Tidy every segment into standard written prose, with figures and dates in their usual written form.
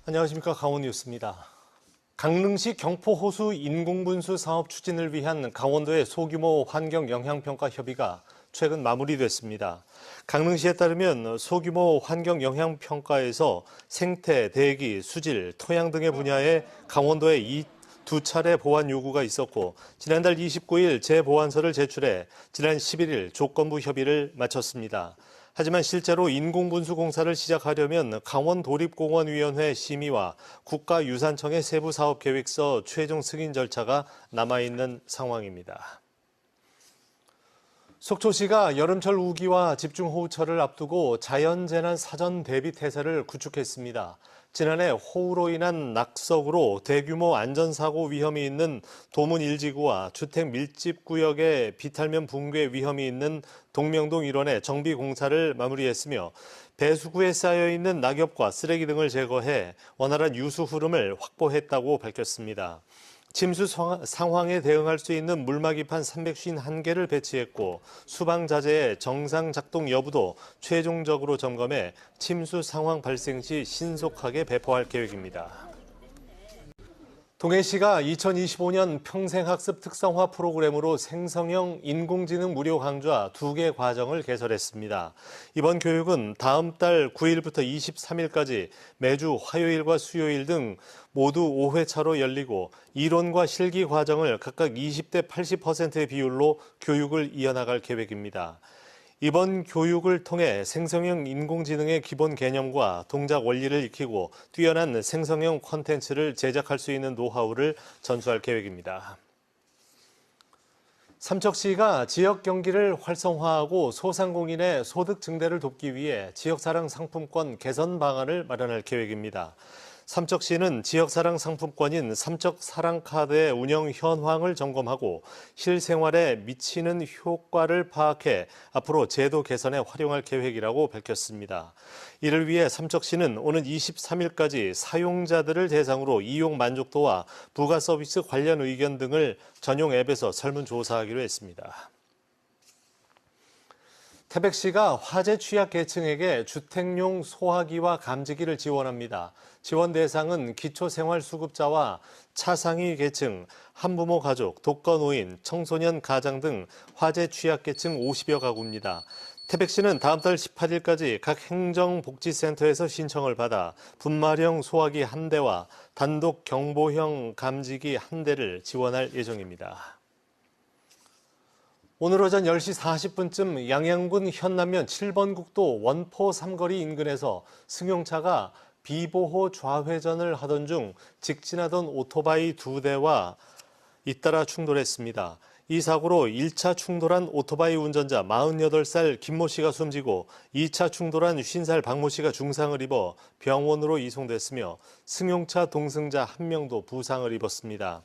안녕하십니까. 강원뉴스입니다. 강릉시 경포호수 인공분수 사업 추진을 위한 강원도의 소규모 환경영향평가 협의가 최근 마무리됐습니다. 강릉시에 따르면 소규모 환경영향평가에서 생태, 대기, 수질, 토양 등의 분야에 강원도에 두 차례 보완 요구가 있었고 지난달 29일 재보완서를 제출해 지난 11일 조건부 협의를 마쳤습니다. 하지만 실제로 인공분수 공사를 시작하려면 강원도립공원위원회 심의와 국가유산청의 세부 사업계획서 최종 승인 절차가 남아있는 상황입니다. 속초시가 여름철 우기와 집중호우철을 앞두고 자연재난 사전 대비 태세를 구축했습니다. 지난해 호우로 인한 낙석으로 대규모 안전사고 위험이 있는 도문 1지구와 주택 밀집구역의 비탈면 붕괴 위험이 있는 동명동 일원의 정비 공사를 마무리했으며 배수구에 쌓여있는 낙엽과 쓰레기 등을 제거해 원활한 유수 흐름을 확보했다고 밝혔습니다. 침수 상황에 대응할 수 있는 물막이판 351개를 배치했고 수방자재의 정상 작동 여부도 최종적으로 점검해 침수 상황 발생 시 신속하게 배포할 계획입니다. 동해시가 2025년 평생학습 특성화 프로그램으로 생성형 인공지능 무료 강좌 2개 과정을 개설했습니다. 이번 교육은 다음 달 9일부터 23일까지 매주 화요일과 수요일 등 모두 5회차로 열리고 이론과 실기 과정을 각각 20대 80%의 비율로 교육을 이어나갈 계획입니다. 이번 교육을 통해 생성형 인공지능의 기본 개념과 동작 원리를 익히고 뛰어난 생성형 콘텐츠를 제작할 수 있는 노하우를 전수할 계획입니다. 삼척시가 지역 경기를 활성화하고 소상공인의 소득 증대를 돕기 위해 지역사랑 상품권 개선 방안을 마련할 계획입니다. 삼척시는 지역사랑 상품권인 삼척사랑카드의 운영 현황을 점검하고 실생활에 미치는 효과를 파악해 앞으로 제도 개선에 활용할 계획이라고 밝혔습니다. 이를 위해 삼척시는 오는 23일까지 사용자들을 대상으로 이용 만족도와 부가 서비스 관련 의견 등을 전용 앱에서 설문조사하기로 했습니다. 태백시가 화재 취약 계층에게 주택용 소화기와 감지기를 지원합니다. 지원 대상은 기초생활수급자와 차상위 계층, 한부모 가족, 독거노인, 청소년 가장 등 화재 취약 계층 50여 가구입니다. 태백시는 다음 달 18일까지 각 행정복지센터에서 신청을 받아 분말형 소화기 1대와 단독 경보형 감지기 1대를 지원할 예정입니다. 오늘 오전 10시 40분쯤 양양군 현남면 7번 국도 원포 삼거리 인근에서 승용차가 비보호 좌회전을 하던 중 직진하던 오토바이 2대와 잇따라 충돌했습니다. 이 사고로 1차 충돌한 오토바이 운전자 48살 김모 씨가 숨지고 2차 충돌한 50살 박모 씨가 중상을 입어 병원으로 이송됐으며 승용차 동승자 1명도 부상을 입었습니다.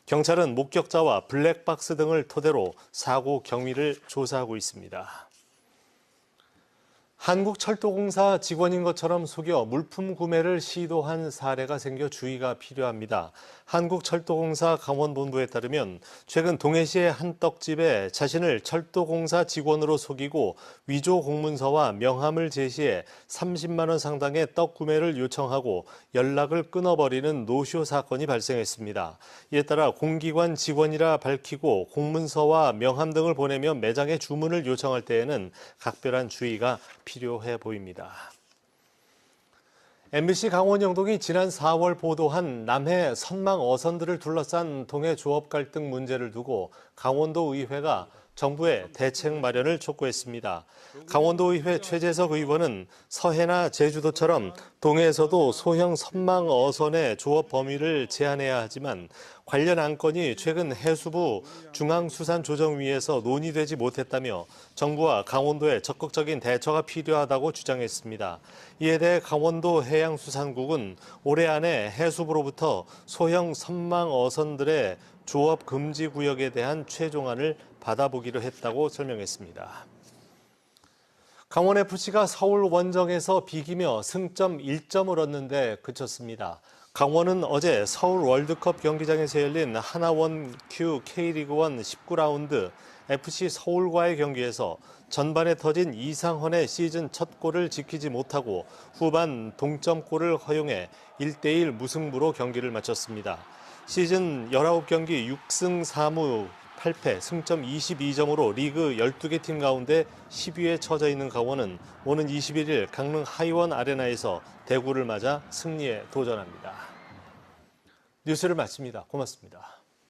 경찰은 목격자와 블랙박스 등을 토대로 사고 경위를 조사하고 있습니다. 한국철도공사 직원인 것처럼 속여 물품 구매를 시도한 사례가 생겨 주의가 필요합니다. 한국철도공사 강원본부에 따르면 최근 동해시의 한 떡집에 자신을 철도공사 직원으로 속이고 위조 공문서와 명함을 제시해 30만 원 상당의 떡 구매를 요청하고 연락을 끊어버리는 노쇼 사건이 발생했습니다. 이에 따라 공기관 직원이라 밝히고 공문서와 명함 등을 보내며 매장에 주문을 요청할 때에는 각별한 주의가 필요해 보입니다. MBC 강원 영동이 지난 4월 보도한 남해 선망 어선들을 둘러싼 동해 조업 갈등 문제를 두고 강원도 의회가 정부의 대책 마련을 촉구했습니다. 강원도의회 최재석 의원은 서해나 제주도처럼 동해에서도 소형 선망 어선의 조업 범위를 제한해야 하지만 관련 안건이 최근 해수부 중앙수산조정위에서 논의되지 못했다며 정부와 강원도에 적극적인 대처가 필요하다고 주장했습니다. 이에 대해 강원도 해양수산국은 올해 안에 해수부로부터 소형 선망 어선들의 조업 금지 구역에 대한 최종안을 받아보기로 했다고 설명했습니다. 강원FC가 서울 원정에서 비기며 승점 1점을 얻는데 그쳤습니다. 강원은 어제 서울 월드컵 경기장에서 열린 하나원 큐 K리그1 19라운드 FC 서울과의 경기에서 전반에 터진 이상헌의 시즌 첫 골을 지키지 못하고 후반 동점골을 허용해 1대1 무승부로 경기를 마쳤습니다. 시즌 19경기 6승 4무 8패, 승점 22점으로 리그 12개 팀 가운데 10위에 처져 있는 강원은 오는 21일 강릉 하이원 아레나에서 대구를 맞아 승리에 도전합니다. 뉴스를 마칩니다. 고맙습니다.